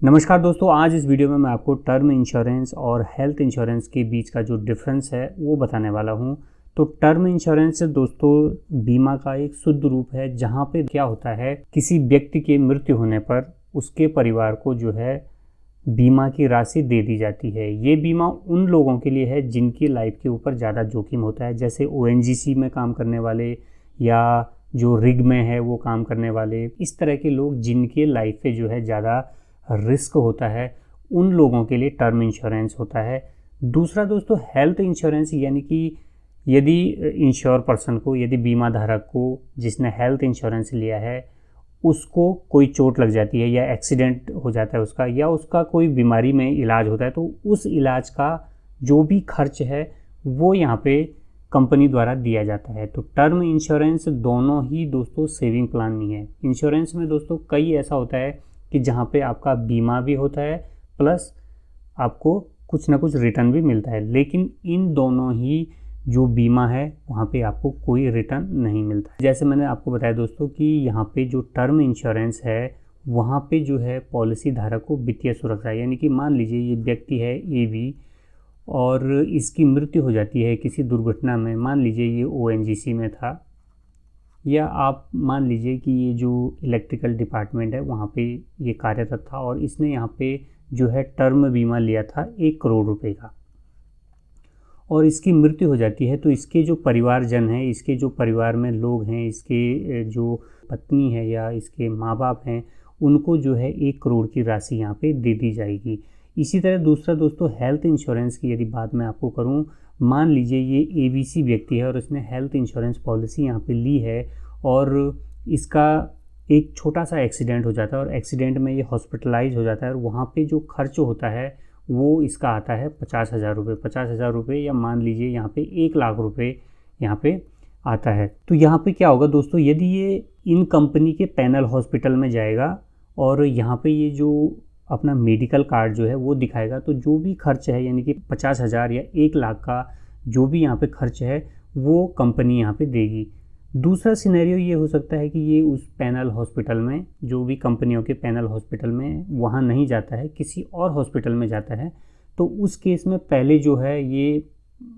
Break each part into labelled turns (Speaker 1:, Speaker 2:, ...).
Speaker 1: नमस्कार दोस्तों, आज इस वीडियो में मैं आपको टर्म इंश्योरेंस और हेल्थ इंश्योरेंस के बीच का जो डिफरेंस है वो बताने वाला हूँ। तो टर्म इंश्योरेंस दोस्तों बीमा का एक शुद्ध रूप है, जहाँ पे क्या होता है किसी व्यक्ति के मृत्यु होने पर उसके परिवार को जो है बीमा की राशि दे दी जाती है। ये बीमा उन लोगों के लिए है जिनकी लाइफ के ऊपर ज़्यादा जोखिम होता है, जैसे ओएनजीसी में काम करने वाले या जो रिग में है वो काम करने वाले, इस तरह के लोग जिनके लाइफ पे जो है ज़्यादा रिस्क होता है, उन लोगों के लिए टर्म इंश्योरेंस होता है। दूसरा दोस्तों हेल्थ इंश्योरेंस, यानी कि यदि इंश्योर पर्सन को, यदि बीमा धारक को जिसने हेल्थ इंश्योरेंस लिया है उसको कोई चोट लग जाती है या एक्सीडेंट हो जाता है उसका, या उसका कोई बीमारी में इलाज होता है, तो उस इलाज का जो भी खर्च है वो यहाँ पे कंपनी द्वारा दिया जाता है। तो टर्म इंश्योरेंस दोनों ही दोस्तों सेविंग प्लान नहीं है। इंश्योरेंस में दोस्तों कई ऐसा होता है कि जहाँ पे आपका बीमा भी होता है प्लस आपको कुछ ना कुछ रिटर्न भी मिलता है, लेकिन इन दोनों ही जो बीमा है वहाँ पे आपको कोई रिटर्न नहीं मिलता। जैसे मैंने आपको बताया दोस्तों कि यहाँ पे जो टर्म इंश्योरेंस है वहाँ पे जो है पॉलिसी धारक को वित्तीय सुरक्षा, यानी कि मान लीजिए ये व्यक्ति है AB और इसकी मृत्यु हो जाती है किसी दुर्घटना में, मान लीजिए ये ONGC में था, या आप मान लीजिए कि ये जो इलेक्ट्रिकल डिपार्टमेंट है वहाँ पे ये कार्यरत था और इसने यहाँ पे जो है टर्म बीमा लिया था 1 करोड़ रुपए का, और इसकी मृत्यु हो जाती है। तो इसके जो परिवारजन हैं, इसके जो परिवार में लोग हैं, इसके जो पत्नी है या इसके माँ बाप हैं, उनको जो है 1 करोड़ की राशि यहाँ पे दे दी जाएगी। इसी तरह दूसरा दोस्तों हेल्थ इंश्योरेंस की यदि बात मैं आपको करूँ, मान लीजिए ये ABC व्यक्ति है और इसने हेल्थ इंश्योरेंस पॉलिसी यहाँ पे ली है और इसका एक छोटा सा एक्सीडेंट हो जाता है और एक्सीडेंट में ये हॉस्पिटलाइज हो जाता है और वहाँ पे जो खर्च होता है वो इसका आता है 50,000 रुपये, 50,000 रुपये, या मान लीजिए यहाँ पे 1 लाख रुपये यहाँ पे आता है। तो यहाँ पे क्या होगा दोस्तों, यदि ये इन कंपनी के पैनल हॉस्पिटल में जाएगा और यहाँ पे ये जो अपना मेडिकल कार्ड जो है वो दिखाएगा, तो जो भी खर्च है यानी कि 50,000 या 1 लाख का जो भी यहाँ पे खर्च है वो कंपनी यहाँ पे देगी। दूसरा सिनेरियो ये हो सकता है कि ये उस पैनल हॉस्पिटल में, जो भी कंपनियों के पैनल हॉस्पिटल में, वहाँ नहीं जाता है, किसी और हॉस्पिटल में जाता है। तो उस केस में पहले जो है ये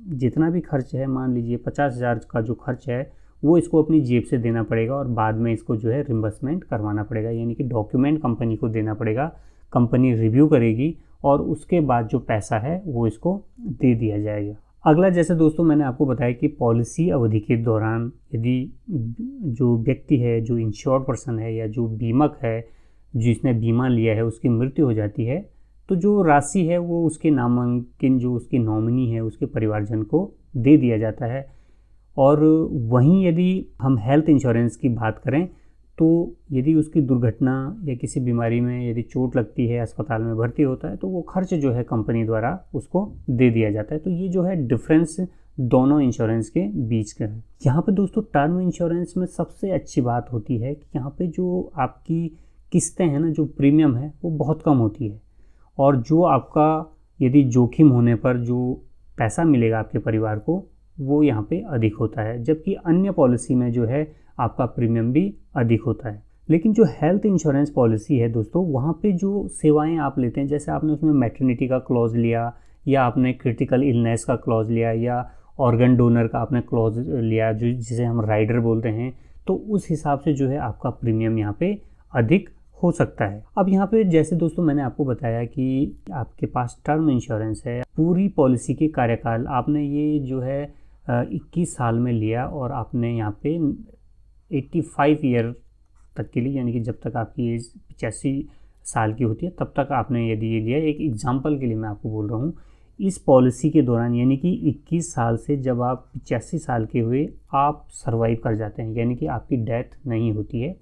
Speaker 1: जितना भी खर्च है, मान लीजिए 50,000 का जो खर्च है वो इसको अपनी जेब से देना पड़ेगा और बाद में इसको जो है रिम्बर्समेंट करवाना पड़ेगा, यानी कि डॉक्यूमेंट कंपनी को देना पड़ेगा। कंपनी रिव्यू करेगी और उसके बाद जो पैसा है वो इसको दे दिया जाएगा। अगला, जैसे दोस्तों मैंने आपको बताया कि पॉलिसी अवधि के दौरान यदि जो व्यक्ति है, जो इंश्योर्ड पर्सन है या जो बीमक है जिसने बीमा लिया है उसकी मृत्यु हो जाती है, तो जो राशि है वो उसके नामांकित जो उसकी नॉमिनी है उसके परिवारजन को दे दिया जाता है। और वहीं यदि हम हेल्थ इंश्योरेंस की बात करें तो यदि उसकी दुर्घटना या किसी बीमारी में यदि चोट लगती है, अस्पताल में भर्ती होता है, तो वो खर्च जो है कंपनी द्वारा उसको दे दिया जाता है। तो ये जो है डिफरेंस दोनों इंश्योरेंस के बीच का है। यहाँ पे दोस्तों टर्म इंश्योरेंस में सबसे अच्छी बात होती है कि यहाँ पे जो आपकी किस्तें हैं ना, जो प्रीमियम है वो बहुत कम होती है, और जो आपका यदि जोखिम होने पर जो पैसा मिलेगा आपके परिवार को वो यहाँ पे अधिक होता है, जबकि अन्य पॉलिसी में जो है आपका प्रीमियम भी अधिक होता है। लेकिन जो हेल्थ इंश्योरेंस पॉलिसी है दोस्तों, वहाँ पे जो सेवाएं आप लेते हैं, जैसे आपने उसमें मैटरनिटी का क्लॉज लिया, या आपने क्रिटिकल इलनेस का क्लॉज लिया, या ऑर्गन डोनर का आपने क्लॉज लिया जो जिसे हम राइडर बोलते हैं, तो उस हिसाब से जो है आपका प्रीमियम यहाँ पे अधिक हो सकता है। अब यहाँ पे जैसे दोस्तों मैंने आपको बताया कि आपके पास टर्म इंश्योरेंस है, पूरी पॉलिसी के कार्यकाल आपने ये जो है 21 साल में लिया और आपने यहाँ पे 85 ईयर तक के लिए, यानी कि जब तक आपकी एज 85 साल की होती है तब तक आपने यदि ये लिया, एक एग्जांपल के लिए मैं आपको बोल रहा हूँ, इस पॉलिसी के दौरान यानी कि 21 साल से जब आप 85 साल के हुए आप सर्वाइव कर जाते हैं, यानी कि आपकी डेथ नहीं होती है,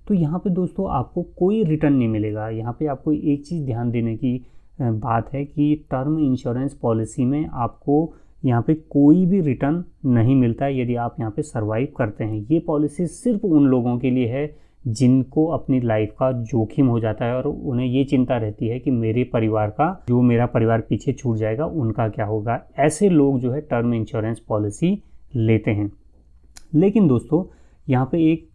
Speaker 1: तो यहाँ पे दोस्तों आपको कोई रिटर्न नहीं मिलेगा। यहाँ पे आपको एक चीज़ ध्यान देने की बात है कि टर्म इंश्योरेंस पॉलिसी में आपको यहाँ पे कोई भी रिटर्न नहीं मिलता है यदि आप यहाँ पे सर्वाइव करते हैं। ये पॉलिसी सिर्फ उन लोगों के लिए है जिनको अपनी लाइफ का जोखिम हो जाता है और उन्हें ये चिंता रहती है कि मेरे परिवार का, जो मेरा परिवार पीछे छूट जाएगा उनका क्या होगा। ऐसे लोग जो है टर्म इंश्योरेंस पॉलिसी लेते हैं। लेकिन दोस्तों यहाँ पे एक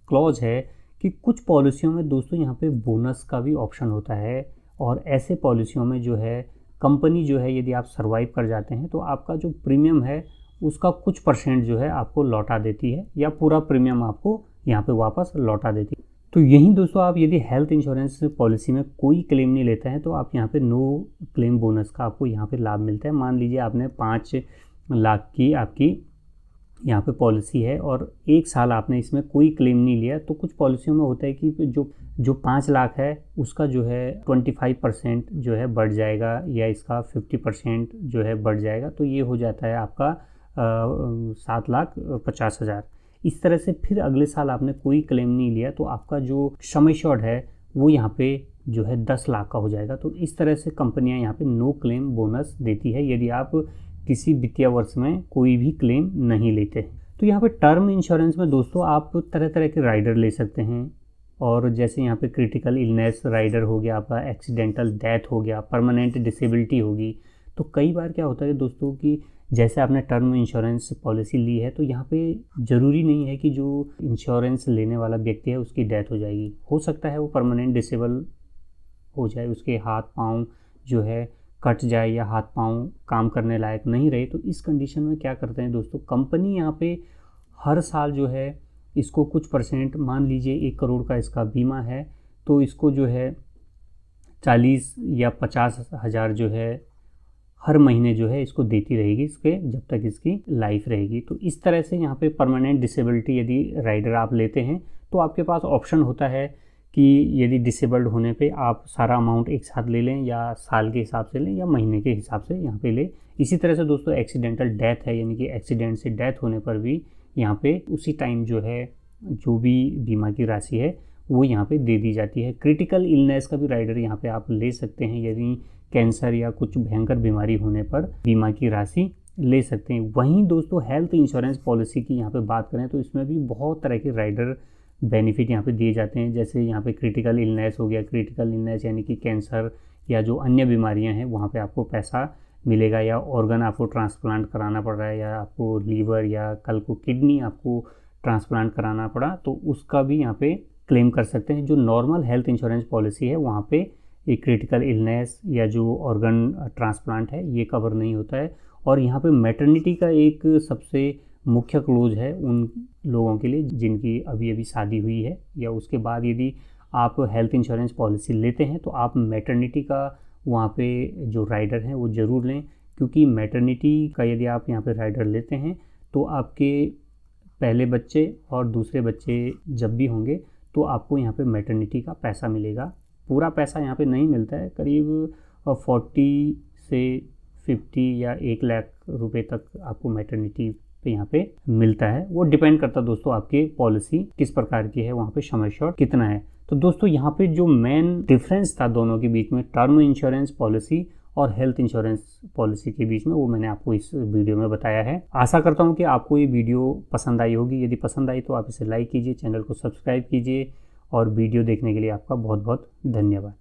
Speaker 1: क्लॉज है कि कुछ पॉलिसियों में दोस्तों यहाँ पे बोनस का भी ऑप्शन होता है, और ऐसे पॉलिसियों में जो है कंपनी जो है, यदि आप सर्वाइव कर जाते हैं तो आपका जो प्रीमियम है उसका कुछ परसेंट जो है आपको लौटा देती है, या पूरा प्रीमियम आपको यहाँ पे वापस लौटा देती है। तो यही दोस्तों, आप यदि हेल्थ इंश्योरेंस पॉलिसी में कोई क्लेम नहीं लेते हैं तो आप यहाँ पे नो क्लेम बोनस का आपको यहाँ पे लाभ मिलता है। मान लीजिए आपने 5 लाख की आपकी यहाँ पे पॉलिसी है और 1 साल आपने इसमें कोई क्लेम नहीं लिया, तो कुछ पॉलिसियों में होता है कि जो 5 लाख है उसका जो है 25% जो है बढ़ जाएगा, या इसका 50% जो है बढ़ जाएगा, तो ये हो जाता है आपका 7,50,000। इस तरह से फिर अगले साल आपने कोई क्लेम नहीं लिया तो आपका जो सम एश्योर्ड है वो यहाँ पे जो है 10 लाख का हो जाएगा। तो इस तरह से कंपनियाँ यहाँ पे नो क्लेम बोनस देती है यदि आप किसी वित्तीय वर्ष में कोई भी क्लेम नहीं लेते। तो यहाँ पे टर्म इंश्योरेंस में दोस्तों आप तरह तरह के राइडर ले सकते हैं, और जैसे यहाँ पे क्रिटिकल इलनेस राइडर हो गया, आपका एक्सीडेंटल डेथ हो गया, परमानेंट डिसेबिलिटी होगी। तो कई बार क्या होता है दोस्तों कि जैसे आपने टर्म इंश्योरेंस पॉलिसी ली है तो यहाँ पे ज़रूरी नहीं है कि जो इंश्योरेंस लेने वाला व्यक्ति है उसकी डेथ हो जाएगी। हो सकता है वो परमानेंट डिसेबल हो जाए, उसके हाथ पाँव जो है कट जाए या हाथ पाँव काम करने लायक नहीं रहे। तो इस कंडीशन में क्या करते हैं दोस्तों, कंपनी यहाँ पे हर साल जो है इसको कुछ परसेंट, मान लीजिए 1 करोड़ का इसका बीमा है तो इसको जो है 40 या 50 हज़ार जो है हर महीने जो है इसको देती रहेगी इसके, जब तक इसकी लाइफ रहेगी। तो इस तरह से यहाँ पे परमानेंट डिसेबिलिटी यदि राइडर आप लेते हैं तो आपके पास ऑप्शन होता है कि यदि डिसेबल्ड होने पे आप सारा अमाउंट एक साथ ले लें, या साल के हिसाब से लें, या महीने के हिसाब से यहाँ पे ले। इसी तरह से दोस्तों एक्सीडेंटल डेथ है, यानी कि एक्सीडेंट से डेथ होने पर भी यहाँ पे उसी टाइम जो है जो भी बीमा की राशि है वो यहाँ पे दे दी जाती है। क्रिटिकल इलनेस का भी राइडर यहाँ पे आप ले सकते हैं, यदि कैंसर या कुछ भयंकर बीमारी होने पर बीमा की राशि ले सकते हैं। वहीं दोस्तों हेल्थ इंश्योरेंस पॉलिसी की यहाँ पे बात करें तो इसमें भी बहुत तरह के राइडर बेनिफिट यहाँ पे दिए जाते हैं। जैसे यहाँ पे क्रिटिकल इलनेस हो गया, क्रिटिकल इलनेस यानी कि कैंसर या जो अन्य बीमारियाँ हैं वहाँ पे आपको पैसा मिलेगा, या ऑर्गन आपको ट्रांसप्लांट कराना पड़ रहा है, या आपको लीवर या कल को किडनी आपको ट्रांसप्लांट कराना पड़ा तो उसका भी यहाँ पे क्लेम कर सकते हैं। जो नॉर्मल हेल्थ इंश्योरेंस पॉलिसी है वहाँ पे एक क्रिटिकल इलनेस या जो ऑर्गन ट्रांसप्लांट है ये कवर नहीं होता है। और यहाँ पे मैटरनिटी का एक सबसे मुख्य क्लोज है उन लोगों के लिए जिनकी अभी अभी शादी हुई है, या उसके बाद यदि आप हेल्थ इंश्योरेंस पॉलिसी लेते हैं तो आप मैटरनिटी का वहाँ पे जो राइडर हैं वो ज़रूर लें, क्योंकि मैटरनिटी का यदि आप यहाँ पे राइडर लेते हैं तो आपके पहले बच्चे और दूसरे बच्चे जब भी होंगे तो आपको यहाँ पे मैटरनिटी का पैसा मिलेगा। पूरा पैसा यहाँ पे नहीं मिलता है, करीब 40 से 50 या 1 लाख रुपए तक आपको मैटरनिटी पे यहाँ पे मिलता है। वो डिपेंड करता है दोस्तों आपकी पॉलिसी किस प्रकार की है, वहाँ पे सम एश्योर्ड कितना है। तो दोस्तों यहाँ पे जो मेन डिफरेंस था दोनों के बीच में, टर्म इंश्योरेंस पॉलिसी और हेल्थ इंश्योरेंस पॉलिसी के बीच में, वो मैंने आपको इस वीडियो में बताया है। आशा करता हूँ कि आपको ये वीडियो पसंद आई होगी। यदि पसंद आई तो आप इसे लाइक कीजिए, चैनल को सब्सक्राइब कीजिए, और वीडियो देखने के लिए आपका बहुत बहुत धन्यवाद।